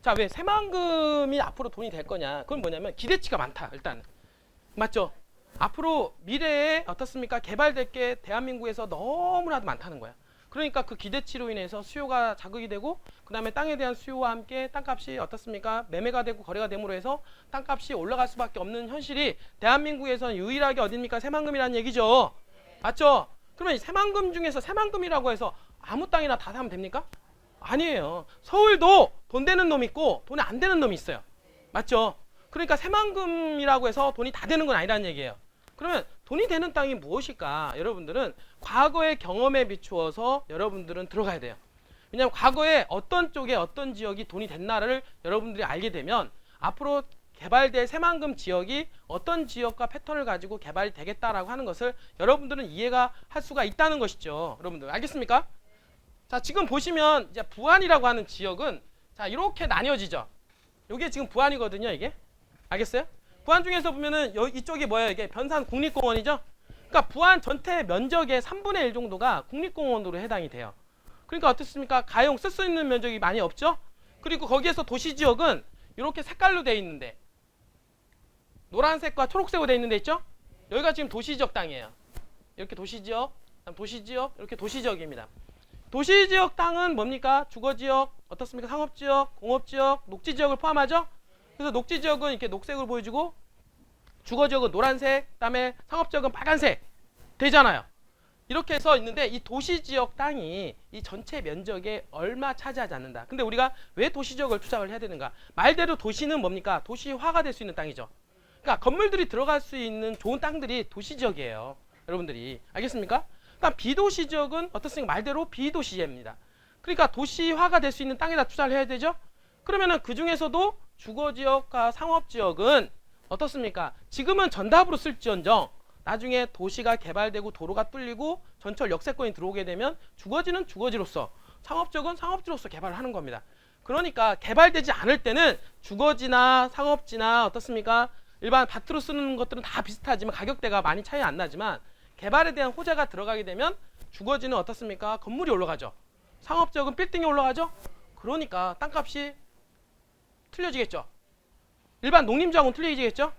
자, 왜 새만금이 앞으로 돈이 될 거냐? 그건 뭐냐면 기대치가 많다. 일단 맞죠? 앞으로 미래에 어떻습니까? 개발될 게 대한민국에서 너무나도 많다는 거야. 그러니까 그 기대치로 인해서 수요가 자극이 되고 그 다음에 땅에 대한 수요와 함께 땅값이 어떻습니까? 매매가 되고 거래가 됨으로 해서 땅값이 올라갈 수밖에 없는 현실이 대한민국에서는 유일하게 어딥니까? 새만금이라는 얘기죠. 맞죠? 그러면 이 새만금 중에서 새만금이라고 해서 아무 땅이나 다 사면 됩니까? 아니에요. 서울도 돈 되는 놈이 있고 돈이 안 되는 놈이 있어요. 맞죠? 그러니까 새만금이라고 해서 돈이 다 되는 건 아니라는 얘기예요. 그러면 돈이 되는 땅이 무엇일까? 여러분들은 과거의 경험에 비추어서 여러분들은 들어가야 돼요. 왜냐하면 과거에 어떤 쪽에 어떤 지역이 돈이 됐나를 여러분들이 알게 되면 앞으로 개발될 새만금 지역이 어떤 지역과 패턴을 가지고 개발이 되겠다라고 하는 것을 여러분들은 이해가 할 수가 있다는 것이죠. 여러분들 알겠습니까? 자, 지금 보시면 이제 부안이라고 하는 지역은 자 이렇게 나뉘어지죠. 이게 지금 부안이거든요. 이게 알겠어요? 부안 중에서 보면은 이쪽이 뭐예요? 이게 변산 국립공원이죠. 그러니까 부안 전체 면적의 3분의 1 정도가 국립공원으로 해당이 돼요. 그러니까 어떻습니까? 가용 쓸 수 있는 면적이 많이 없죠. 그리고 거기에서 도시지역은 이렇게 색깔로 되어 있는데 노란색과 초록색으로 되어 있는데 있죠? 여기가 지금 도시지역 땅이에요. 이렇게 도시지역, 도시지역, 이렇게 도시지역입니다. 도시지역 땅은 뭡니까? 주거지역, 어떻습니까? 상업지역, 공업지역, 녹지지역을 포함하죠? 그래서 녹지지역은 이렇게 녹색으로 보여주고 주거지역은 노란색, 그다음에 상업지역은 빨간색 되잖아요. 이렇게 해서 있는데 이 도시지역 땅이 이 전체 면적에 얼마 차지하지 않는다. 근데 우리가 왜 도시지역을 투자를 해야 되는가? 말대로 도시는 뭡니까? 도시화가 될 수 있는 땅이죠. 그러니까 건물들이 들어갈 수 있는 좋은 땅들이 도시지역이에요. 여러분들이 알겠습니까? 그러니까 비도시 지역은 어떻습니까? 말대로 비도시입니다. 그러니까 도시화가 될 수 있는 땅에다 투자를 해야 되죠. 그러면은 그 중에서도 주거지역과 상업지역은 어떻습니까? 지금은 전답으로 쓸지언정 나중에 도시가 개발되고 도로가 뚫리고 전철 역세권이 들어오게 되면 주거지는 주거지로서 상업지역은 상업지로서 개발을 하는 겁니다. 그러니까 개발되지 않을 때는 주거지나 상업지나 어떻습니까? 일반 밭으로 쓰는 것들은 다 비슷하지만 가격대가 많이 차이 안 나지만 개발에 대한 호재가 들어가게 되면 주거지는 어떻습니까? 건물이 올라가죠. 상업지역은 빌딩이 올라가죠. 그러니까 땅값이 틀려지겠죠. 일반 농림지역은 틀려지겠죠.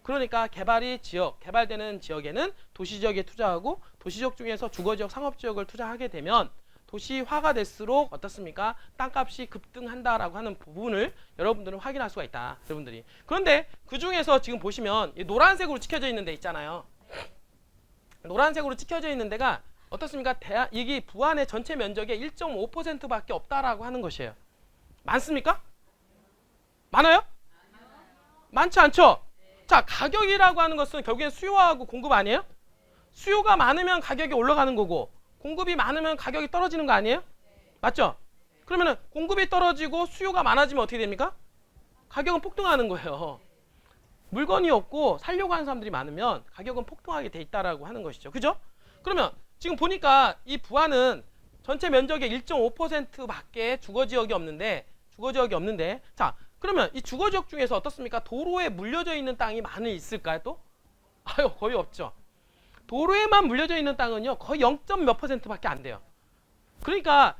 그러니까 개발되는 지역에는 도시지역에 투자하고 도시지역 중에서 주거지역, 상업지역을 투자하게 되면 도시화가 될수록 어떻습니까? 땅값이 급등한다라고 하는 부분을 여러분들은 확인할 수가 있다. 여러분들이. 그런데 그 중에서 지금 보시면 이 노란색으로 찍혀져 있는 데 있잖아요. 노란색으로 찍혀져 있는 데가 어떻습니까? 이게 부안의 전체 면적의 1.5%밖에 없다라고 하는 것이에요. 많습니까? 많아요? 많지 않죠? 자, 가격이라고 하는 것은 결국엔 수요하고 공급 아니에요? 수요가 많으면 가격이 올라가는 거고 공급이 많으면 가격이 떨어지는 거 아니에요? 맞죠? 그러면은 공급이 떨어지고 수요가 많아지면 어떻게 됩니까? 가격은 폭등하는 거예요. 물건이 없고 살려고 하는 사람들이 많으면 가격은 폭등하게 돼 있다라고 하는 것이죠. 그죠? 그러면 지금 보니까 이 부안은 전체 면적의 1.5%밖에 주거지역이 없는데 자, 그러면 이 주거지역 중에서 어떻습니까? 도로에 물려져 있는 땅이 많이 있을까요? 또? 아유, 거의 없죠. 도로에만 물려져 있는 땅은요 거의 0. 몇 %밖에 안 돼요. 그러니까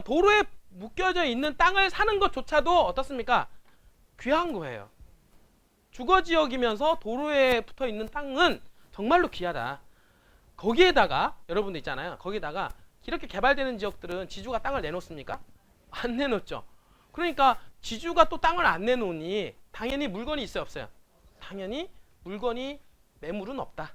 도로에 묶여져 있는 땅을 사는 것조차도 어떻습니까? 귀한 거예요. 주거지역이면서 도로에 붙어 있는 땅은 정말로 귀하다. 거기에다가 여러분들 있잖아요. 거기다가 이렇게 개발되는 지역들은 지주가 땅을 내놓습니까? 안 내놓죠. 그러니까 지주가 또 땅을 안 내놓으니 당연히 물건이 있어요, 없어요? 당연히 매물은 없다.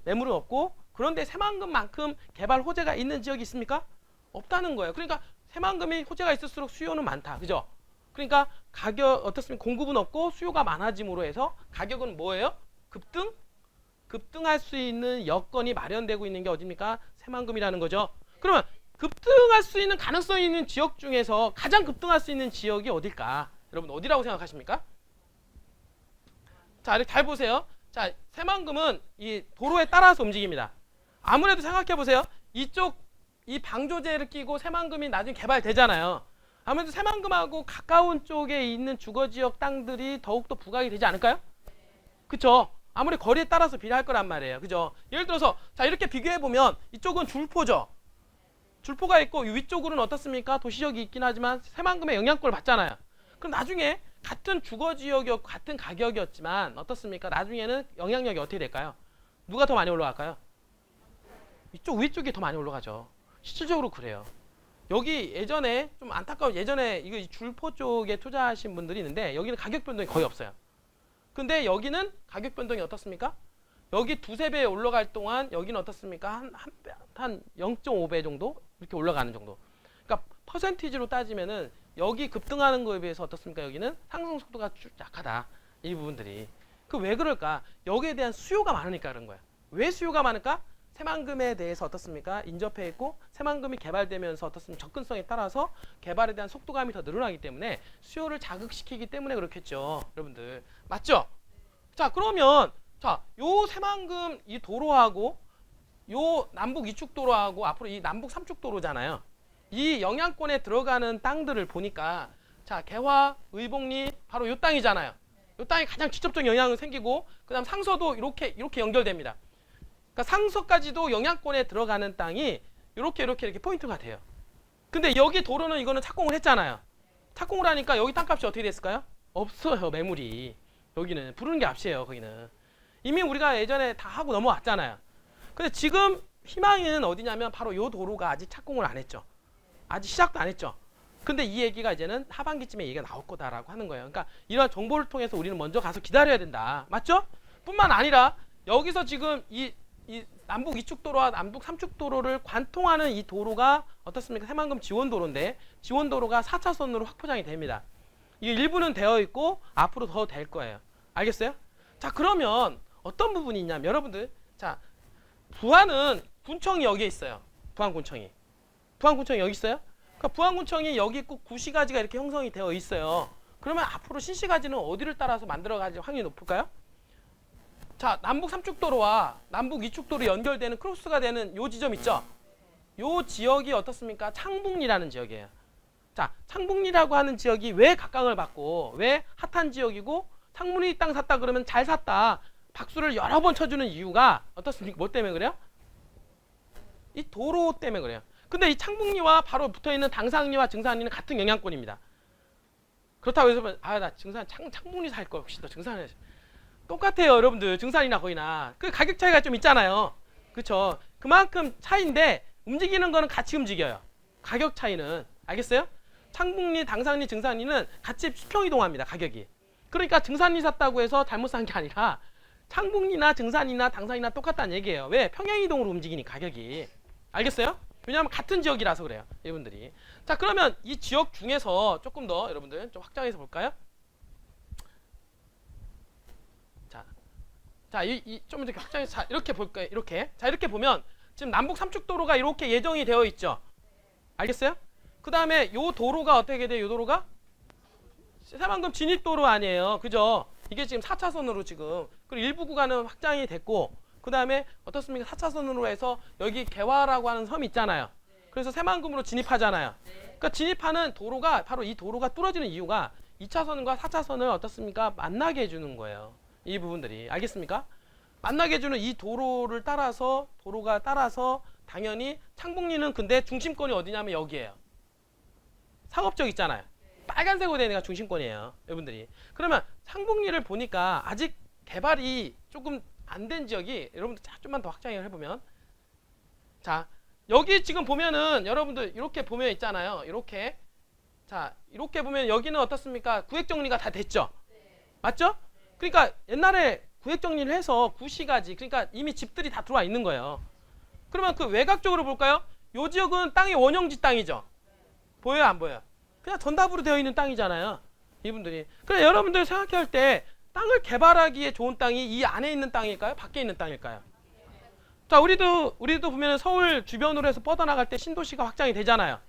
매물은 없고 그런데 새만금만큼 개발 호재가 있는 지역이 있습니까? 없다는 거예요. 그러니까 새만금이 호재가 있을수록 수요는 많다. 그죠? 그러니까 가격 어떻습니까? 공급은 없고 수요가 많아짐으로 해서 가격은 뭐예요? 급등할 수 있는 여건이 마련되고 있는 게 어디입니까? 새만금이라는 거죠. 그러면 급등할 수 있는 가능성이 있는 지역 중에서 가장 급등할 수 있는 지역이 어딜까? 여러분 어디라고 생각하십니까? 자, 이렇게 잘 보세요. 자, 새만금은 이 도로에 따라서 움직입니다. 아무래도 생각해 보세요. 이 방조제를 끼고 새만금이 나중에 개발되잖아요. 아무래도 새만금하고 가까운 쪽에 있는 주거지역 땅들이 더욱더 부각이 되지 않을까요? 그쵸? 아무리 거리에 따라서 비례할 거란 말이에요. 그죠? 예를 들어서 자 이렇게 비교해 보면 이쪽은 줄포죠. 줄포가 있고 위쪽으로는 어떻습니까? 도시지역이 있긴 하지만 새만금의 영향권을 받잖아요. 그럼 나중에 같은 주거 지역이었고 같은 가격이었지만 어떻습니까? 나중에는 영향력이 어떻게 될까요? 누가 더 많이 올라갈까요? 이쪽 위쪽이 더 많이 올라가죠. 실질적으로 그래요. 여기 예전에 좀 안타까워, 예전에 이거 줄포 쪽에 투자하신 분들이 있는데 여기는 가격 변동이 거의 없어요. 근데 여기는 가격 변동이 어떻습니까? 여기 두세 배 올라갈 동안 여기는 어떻습니까? 한 0.5배 정도 이렇게 올라가는 정도. 그러니까 퍼센티지로 따지면은 여기 급등하는 거에 비해서 어떻습니까? 여기는 상승 속도가 쭉 약하다. 이 부분들이. 그 왜 그럴까? 여기에 대한 수요가 많으니까 그런 거야. 왜 수요가 많을까? 새만금에 대해서 어떻습니까? 인접해 있고 새만금이 개발되면서 어떻습니까? 접근성에 따라서 개발에 대한 속도감이 더 늘어나기 때문에 수요를 자극시키기 때문에 그렇겠죠. 여러분들. 맞죠? 자, 그러면 자, 요 새만금 이 도로하고 요 남북 이축 도로하고 앞으로 이 남북 삼축 도로잖아요. 이 영향권에 들어가는 땅들을 보니까 자, 개화, 의복리 바로 요 땅이잖아요. 요 땅이 가장 직접적 영향을 생기고 그다음 상서도 이렇게 연결됩니다. 그러니까 상서까지도 영향권에 들어가는 땅이 이렇게 포인트가 돼요. 근데 여기 도로는 이거는 착공을 했잖아요. 착공을 하니까 여기 땅값이 어떻게 됐을까요? 없어요, 매물이. 여기는 부르는 게 앞이에요. 거기는 이미 우리가 예전에 다 하고 넘어왔잖아요. 근데 지금 희망은 어디냐면 바로 요 도로가 아직 착공을 안 했죠. 아직 시작도 안 했죠. 근데 이 얘기가 이제는 하반기쯤에 얘기가 나올 거다라고 하는 거예요. 그러니까 이런 정보를 통해서 우리는 먼저 가서 기다려야 된다. 맞죠? 뿐만 아니라 여기서 지금 이 남북 이축도로와 남북 삼축도로를 관통하는 이 도로가 어떻습니까? 새만금 지원도로인데 지원도로가 4차선으로 확포장이 됩니다. 이게 일부는 되어 있고 앞으로 더 될 거예요. 알겠어요? 자, 그러면 어떤 부분이 있냐면 여러분들, 자, 부안은 군청이 여기에 있어요. 부안군청이 여기 있어요. 그러니까 부안군청이 여기 있고 구시가지가 이렇게 형성이 되어 있어요. 그러면 앞으로 신시가지는 어디를 따라서 만들어갈 확률이 높을까요? 자, 남북 삼축도로와 남북 이축도로 연결되는 크로스가 되는 요 지점 있죠? 요 지역이 어떻습니까? 창북리라는 지역이에요. 자, 창북리라고 하는 지역이 왜 각광을 받고 왜 핫한 지역이고 창문리 땅 샀다 그러면 잘 샀다 박수를 여러 번 쳐주는 이유가 어떻습니까? 뭐 때문에 그래요? 이 도로 때문에 그래요. 근데 이 창북리와 바로 붙어있는 당산리와 증산리는 같은 영향권입니다. 그렇다고 해서 나 창북리 살 거 혹시 더 증산리 똑같아요. 여러분들 증산이나 거의나 그 가격 차이가 좀 있잖아요. 그렇죠? 그만큼 차이인데 움직이는 거는 같이 움직여요. 가격 차이는. 알겠어요? 창북리, 당산리, 증산리는 같이 수평 이동합니다. 가격이. 그러니까 증산리 샀다고 해서 잘못 산 게 아니라 창북리나 증산이나 당산이나 똑같다는 얘기예요. 왜? 평행 이동으로 움직이니 가격이. 알겠어요? 왜냐하면 같은 지역이라서 그래요. 여러분들이. 자, 그러면 이 지역 중에서 조금 더 여러분들 좀 확장해서 볼까요? 자, 좀 이렇게 확장해서 자, 이렇게 볼까요? 이렇게. 자, 이렇게 보면 지금 남북 삼축도로가 이렇게 예정이 되어 있죠. 알겠어요? 그 다음에 요 도로가 어떻게 돼요? 요 도로가 새만금 진입도로 아니에요. 그죠? 이게 지금 4차선으로 지금 그리고 일부 구간은 확장이 됐고 그 다음에 어떻습니까? 4차선으로 해서 여기 개화라고 하는 섬이 있잖아요. 그래서 새만금으로 진입하잖아요. 그러니까 진입하는 도로가 바로 이 도로가 뚫어지는 이유가 2차선과 4차선을 어떻습니까? 만나게 해주는 거예요. 이 부분들이. 알겠습니까? 만나게 해주는 이 도로가 따라서 당연히 창북리는 근데 중심권이 어디냐면 여기에요. 상업적 있잖아요. 빨간색으로 되는 데가 중심권이에요. 여러분들이. 그러면 창북리를 보니까 아직 개발이 조금 안 된 지역이 여러분들 좀만 더 확장을 해보면 자, 여기 지금 보면은 여러분들 이렇게 보면 있잖아요. 이렇게. 자, 이렇게 보면 여기는 어떻습니까? 구획 정리가 다 됐죠? 맞죠? 그러니까 옛날에 구획 정리를 해서 구시가지 그러니까 이미 집들이 다 들어와 있는 거예요. 그러면 그 외곽적으로 볼까요? 요 지역은 땅이 원형지 땅이죠. 보여요, 안 보여요? 그냥 전답으로 되어 있는 땅이잖아요. 이분들이. 그래 여러분들 생각할 때 땅을 개발하기에 좋은 땅이 이 안에 있는 땅일까요? 밖에 있는 땅일까요? 자, 우리도 보면 서울 주변으로 해서 뻗어나갈 때 신도시가 확장이 되잖아요.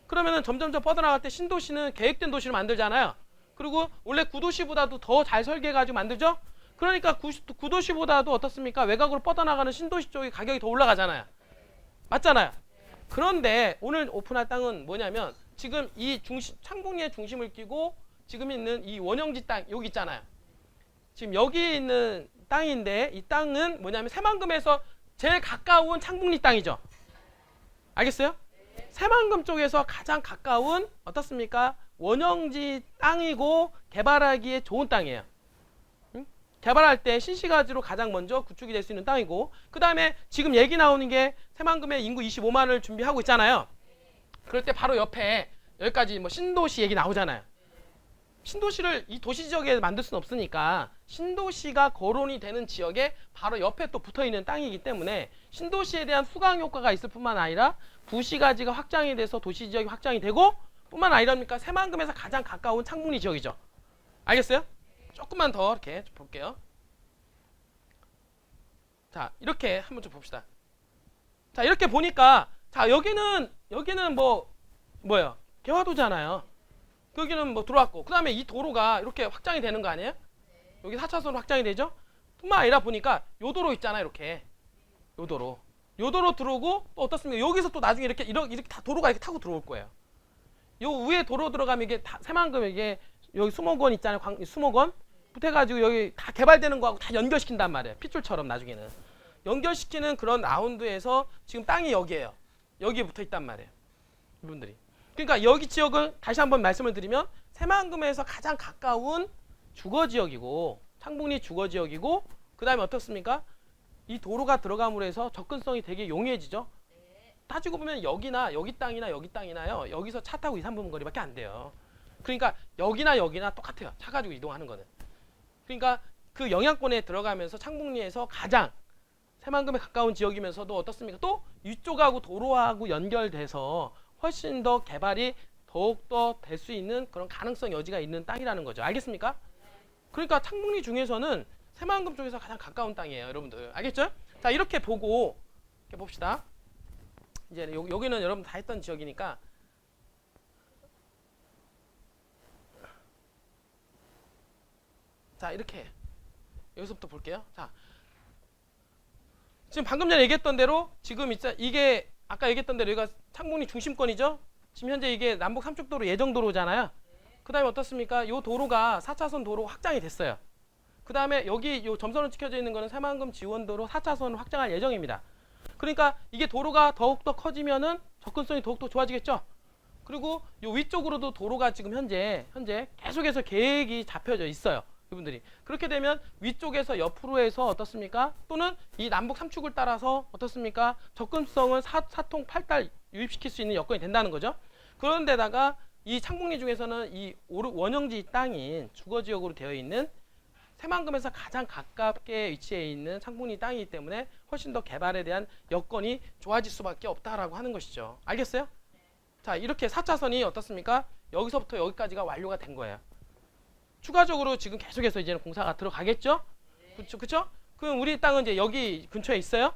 그러면은 점점점 뻗어나갈 때 신도시는 계획된 도시를 만들잖아요. 그리고 원래 구도시보다도 더 잘 설계해가지고 만들죠? 그러니까 구도시보다도 어떻습니까? 외곽으로 뻗어나가는 신도시 쪽이 가격이 더 올라가잖아요. 맞잖아요. 그런데 오늘 오픈할 땅은 뭐냐면 지금 이 창북리의 중심을 끼고 지금 있는 이 원형지 땅 여기 있잖아요. 지금 여기 있는 땅인데 이 땅은 뭐냐면 새만금에서 제일 가까운 창북리 땅이죠. 알겠어요? 새만금 쪽에서 가장 가까운 어떻습니까? 원형지 땅이고 개발하기에 좋은 땅이에요. 응? 개발할 때 신시가지로 가장 먼저 구축이 될 수 있는 땅이고, 그 다음에 지금 얘기 나오는 게 새만금에 인구 25만을 준비하고 있잖아요. 그럴 때 바로 옆에 여기까지 뭐 신도시 얘기 나오잖아요. 신도시를 이 도시 지역에 만들 수는 없으니까 신도시가 거론이 되는 지역에 바로 옆에 또 붙어있는 땅이기 때문에 신도시에 대한 수강 효과가 있을 뿐만 아니라 구시가지가 확장이 돼서 도시 지역이 확장이 되고 뿐만 아니라니까 새만금에서 가장 가까운 창문리 지역이죠. 알겠어요? 조금만 더 이렇게 좀 볼게요. 자, 이렇게 한번 좀 봅시다. 자, 이렇게 보니까 자, 여기는 뭐예요? 개화도잖아요. 여기는 뭐 들어왔고, 그 다음에 이 도로가 이렇게 확장이 되는 거 아니에요? 여기 4차선으로 확장이 되죠? 뿐만 아니라 보니까 요 도로 있잖아요. 이렇게 요 도로 들어오고 또 어떻습니까? 여기서 또 나중에 이렇게 다 도로가 이렇게 타고 들어올 거예요. 요 위에 도로 들어가면 이게 다 새만금 이게 여기 수목원 있잖아요. 수목원 붙어가지고 여기 다 개발되는 거하고 다 연결시킨단 말이에요. 핏줄처럼 나중에는 연결시키는 그런 라운드에서 지금 땅이 여기에요. 여기에 붙어 있단 말이에요. 이분들이. 그러니까 여기 지역을 다시 한번 말씀을 드리면 새만금에서 가장 가까운 주거지역이고 창북리 주거지역이고, 그 다음에 어떻습니까? 이 도로가 들어감으로 해서 접근성이 되게 용이해지죠. 따지고 보면 여기나 여기 땅이나 여기 땅이나요, 여기서 차 타고 2, 3분 거리밖에 안 돼요. 그러니까 여기나 여기나 똑같아요. 차 가지고 이동하는 거는. 그러니까 그 영향권에 들어가면서 창북리에서 가장 새만금에 가까운 지역이면서도 어떻습니까? 또 위쪽하고 도로하고 연결돼서 훨씬 더 개발이 더욱더 될 수 있는 그런 가능성 여지가 있는 땅이라는 거죠. 알겠습니까? 그러니까 창북리 중에서는 새만금 쪽에서 가장 가까운 땅이에요. 여러분들 알겠죠? 자, 이렇게 보고 이렇게 봅시다. 이제 여기는 여러분 다 했던 지역이니까 자, 이렇게 여기서부터 볼게요. 자, 지금 방금 전에 얘기했던 대로 지금 이게 아까 얘기했던 대로 여기가 창북리 중심권이죠. 지금 현재 이게 남북 삼축도로 예정도로잖아요. 그 다음에 어떻습니까? 이 도로가 4차선 도로 확장이 됐어요. 그 다음에 여기 요 점선으로 찍혀져 있는 거는 새만금 지원도로 4차선을 확장할 예정입니다. 그러니까 이게 도로가 더욱더 커지면은 접근성이 더욱더 좋아지겠죠. 그리고 요 위쪽으로도 도로가 지금 현재 계속해서 계획이 잡혀져 있어요. 이분들이 그렇게 되면 위쪽에서 옆으로 해서 어떻습니까? 또는 이 남북 삼축을 따라서 어떻습니까? 접근성을 사통 8달 유입시킬 수 있는 여건이 된다는 거죠. 그런데다가 이 창북리 중에서는 이 원형지 땅인 주거지역으로 되어 있는 새만금에서 가장 가깝게 위치해 있는 창북리 땅이기 때문에 훨씬 더 개발에 대한 여건이 좋아질 수밖에 없다라고 하는 것이죠. 알겠어요? 자, 이렇게 4차선이 어떻습니까? 여기서부터 여기까지가 완료가 된 거예요. 추가적으로 지금 계속해서 이제는 공사가 들어가겠죠? 그렇죠? 그럼 우리 땅은 이제 여기 근처에 있어요?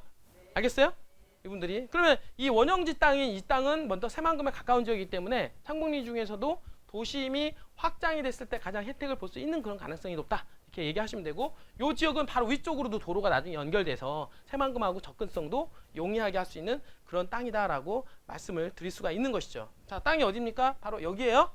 알겠어요? 이분들이. 그러면 이 원형지 땅인 이 땅은 먼저 새만금에 가까운 지역이기 때문에 창북리 중에서도 도심이 확장이 됐을 때 가장 혜택을 볼 수 있는 그런 가능성이 높다. 이렇게 얘기하시면 되고, 이 지역은 바로 위쪽으로도 도로가 나중에 연결돼서 새만금하고 접근성도 용이하게 할 수 있는 그런 땅이다라고 말씀을 드릴 수가 있는 것이죠. 자, 땅이 어디입니까? 바로 여기예요.